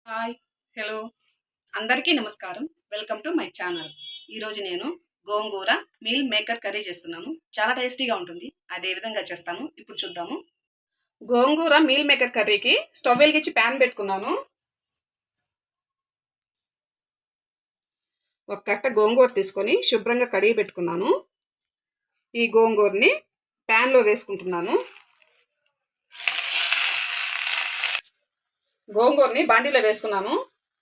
Hi hello అందరికీ నమస్కారం. Welcome to my channel. ఈరోజు నేను గోంగూర మీల్ మేకర్ కర్రీ చేస్తున్నాను. చాలా టేస్టీగా ఉంటుంది. అదే విధంగా చేస్తాను. ఇప్పుడు చూద్దాము. గోంగూర మీల్ మేకర్ కర్రీకి స్టవ్ వెలిగించి ప్యాన్ పెట్టుకున్నాను. ఒక కట్ట గోంగూర తీసుకొని శుభ్రంగా కడిగి పెట్టుకున్నాను. ఈ గోంగూరని ప్యాన్లో వేసుకుంటున్నాను. గోంగూరని బాండీలో వేసుకున్నాను.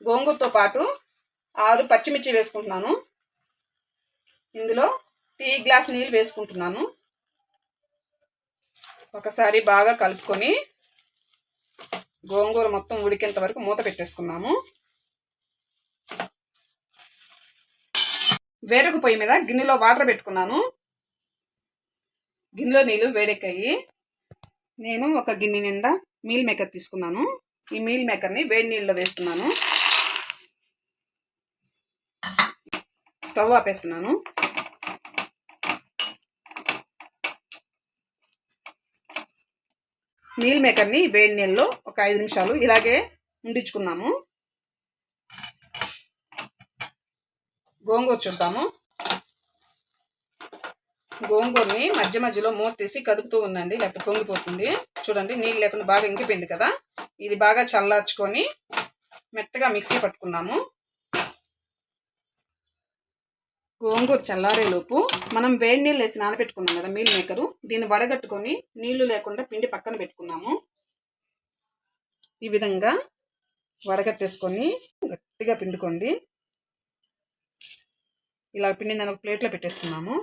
గోంగూరతో పాటు 6 పచ్చిమిర్చి వేసుకుంటున్నాను. ఇందులో టీ గ్లాస్ నీళ్ళు వేసుకుంటున్నాను. ఒకసారి బాగా కలుపుకొని గోంగూర మొత్తం ఉడికేంత వరకు మూత పెట్టేసుకున్నాము. వేరొక పొయ్యి మీద గిన్నెలో వాటర్ పెట్టుకున్నాను. గిన్నెలో నీళ్ళు వేడెక్కాయి. నేను ఒక గిన్నె నిండా మీల్ మేకర్ తీసుకున్నాను. ఈ మీల్ మేకర్ని వేడి నీళ్ళలో వేస్తున్నాను. స్టవ్ ఆపేస్తున్నాను. మీల్ మేకర్ని వేడి నీళ్ళలో ఒక 5 నిమిషాలు ఇలాగే ఉండించుకున్నాము. గోంగూర చూద్దాము. గోంగూరని మధ్య మధ్యలో మూత తీసి కదుపుతూ ఉండండి, లేకపోతే పొంగిపోతుంది. చూడండి, నీళ్ళు లేకుండా బాగా ఇంకిపోయింది కదా. ఇది బాగా చల్లార్చుకొని మెత్తగా మిక్సీ పట్టుకున్నాము. గోంగూర చల్లారేలోపు మనం వేడి నీళ్ళు వేసి నానబెట్టుకున్నాం కదా మీల్ మేకరు, దీన్ని వడగట్టుకొని నీళ్లు లేకుండా పిండి పక్కన పెట్టుకున్నాము. ఈ విధంగా వడగట్టేసుకొని గట్టిగా పిండుకోండి. ఇలా పిండిని ఒక ప్లేట్లో పెట్టేసుకున్నాము.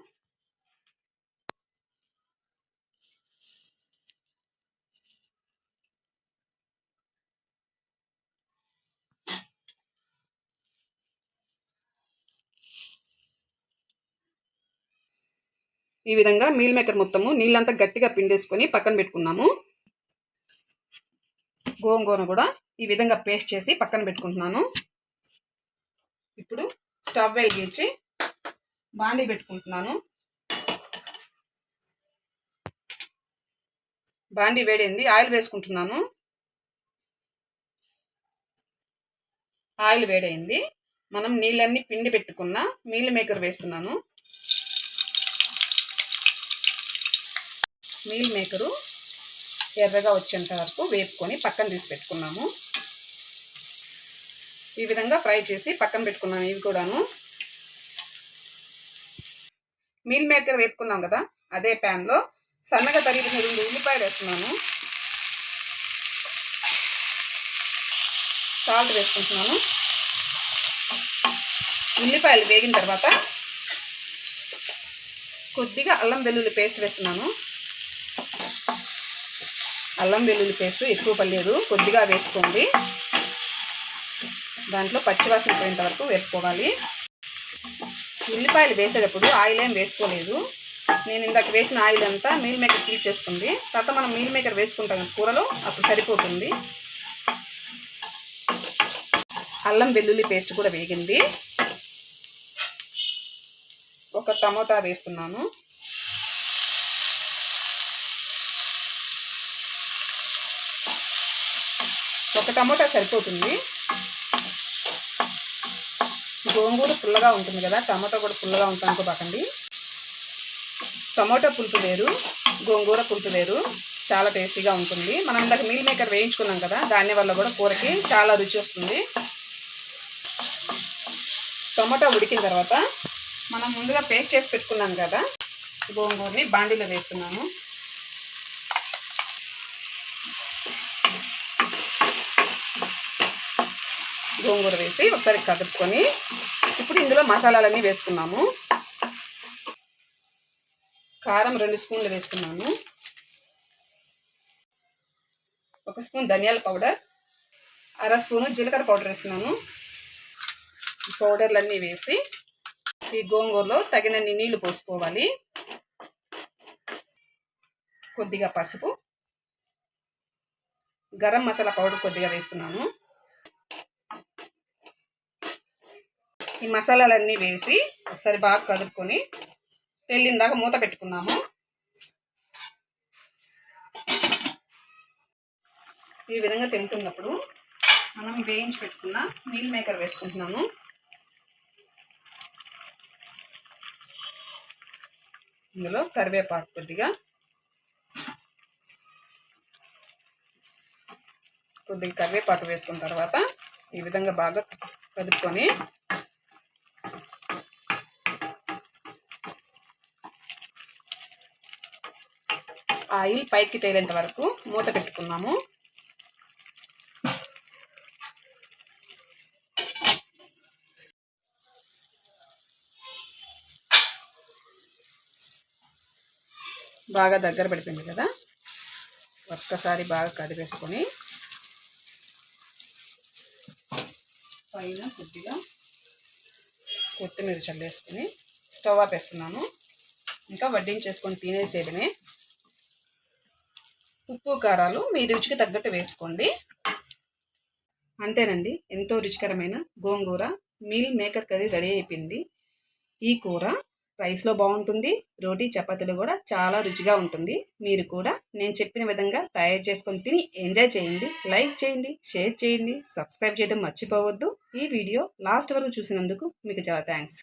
ఈ విధంగా మీల్ మేకర్ మొత్తము నీళ్ళంతా గట్టిగా పిండేసుకొని పక్కన పెట్టుకున్నాము. గోంగూర కూడా ఈ విధంగా పేస్ట్ చేసి పక్కన పెట్టుకుంటున్నాను. ఇప్పుడు స్టవ్ వెలిగించి బాండీ పెట్టుకుంటున్నాను. బాండీ వేడైంది. ఆయిల్ వేసుకుంటున్నాను. ఆయిల్ వేడైంది. మనం నీళ్ళన్నీ పిండి పెట్టుకున్న మీల్ మేకర్ వేస్తున్నాను. మీల్ మేకరు ఎర్రగా వచ్చేంత వరకు వేపుకొని పక్కన తీసి పెట్టుకున్నాము. ఈ విధంగా ఫ్రై చేసి పక్కన పెట్టుకున్నాము. ఇవి కూడాను మీల్ మేకర్ వేపుకున్నాం కదా, అదే ప్యాన్లో సన్నగా తరిగిన 2 ఉల్లిపాయలు వేస్తున్నాను. సాల్ట్ వేసుకుంటున్నాను. ఉల్లిపాయలు వేగిన తర్వాత కొద్దిగా అల్లం వెల్లుల్లి పేస్ట్ వేస్తున్నాను. అల్లం వెల్లుల్లి పేస్ట్ ఎక్కువ పడలేదు, కొద్దిగా వేసుకోండి. దాంట్లో పచ్చివాసన పోయేంత వరకు వేసుకోవాలి. ఉల్లిపాయలు వేసేటప్పుడు ఆయిల్ ఏం వేసుకోలేదు. నేను ఇందాక వేసిన ఆయిల్ అంతా మీల్ మేకర్ పీల్చేసుకుంది. తర్వాత మనం మీల్ మేకర్ వేసుకుంటాం కూరలో, అప్పుడు సరిపోతుంది. అల్లం వెల్లుల్లి పేస్ట్ కూడా వేగింది. ఒక టమోటా వేస్తున్నాను. ఒక టమోటా సరిపోతుంది. గోంగూర పుల్లగా ఉంటుంది కదా, టమాటా కూడా పుల్లగా ఉంటుంది అనుకోబాకండి. టమాటా పులుపు వేరు, గోంగూర పులుపు వేరు, చాలా టేస్టీగా ఉంటుంది. మనం ఇందాక మీల్ మేకర్ వేయించుకున్నాం కదా, దాని వల్ల కూడా కూరకి చాలా రుచి వస్తుంది. టమాటా ఉడికిన తర్వాత మనం ముందుగా పేస్ట్ చేసి పెట్టుకున్నాం కదా గోంగూరని బాండీలో వేస్తున్నాను. గోంగూర వేసి ఒకసారి కదుపుకొని ఇప్పుడు ఇందులో మసాలాలన్నీ వేసుకున్నాము. కారం 2 స్పూన్లు వేసుకున్నాను. 1 స్పూన్ ధనియాల పౌడర్, 1/2 స్పూను జీలకర్ర పౌడర్ వేస్తున్నాను. ఈ పౌడర్లన్నీ వేసి ఈ గోంగూరలో తగినన్ని నీళ్లు పోసుకోవాలి. కొద్దిగా పసుపు, గరం మసాలా పౌడర్ కొద్దిగా వేస్తున్నాను. ఈ మసాలాలన్నీ వేసి ఒకసారి బాగా కలుపుకొని తెల్లిందాక మూత పెట్టుకున్నాము. ఈ విధంగా తెలుతున్నప్పుడు మనం వేయించి పెట్టుకున్న మీల్ మేకర్ వేసుకుంటున్నాను. ఇందులో కరివేపాకు కొద్దిగా కరివేపాకు వేసుకున్న తర్వాత ఈ విధంగా బాగా కలుపుకొని ఆయిల్ పైకి తేలేంత వరకు మూత పెట్టుకున్నాము. బాగా దగ్గర పడిపోయింది కదా, ఒక్కసారి బాగా కదిపేసుకొని పైన కొద్దిగా కొత్తిమీర చల్లేసుకొని స్టవ్ ఆపేస్తున్నాను. ఇంకా వడ్డించేసుకొని తినేసేయడమే. ఉప్పు కారాలు మీ రుచికి తగ్గట్టు వేసుకోండి. అంతేనండి, ఎంతో రుచికరమైన గోంగూర మీల్ మేకర్ కర్రీ రెడీ అయిపోయింది. ఈ కూర రైస్లో బాగుంటుంది, రోటీ చపాతీలో కూడా చాలా రుచిగా ఉంటుంది. మీరు కూడా నేను చెప్పిన విధంగా తయారు చేసుకొని తిని ఎంజాయ్ చేయండి. లైక్ చేయండి, షేర్ చేయండి, సబ్స్క్రైబ్ చేయడం మర్చిపోవద్దు. ఈ వీడియో లాస్ట్ వరకు చూసినందుకు మీకు చాలా థ్యాంక్స్.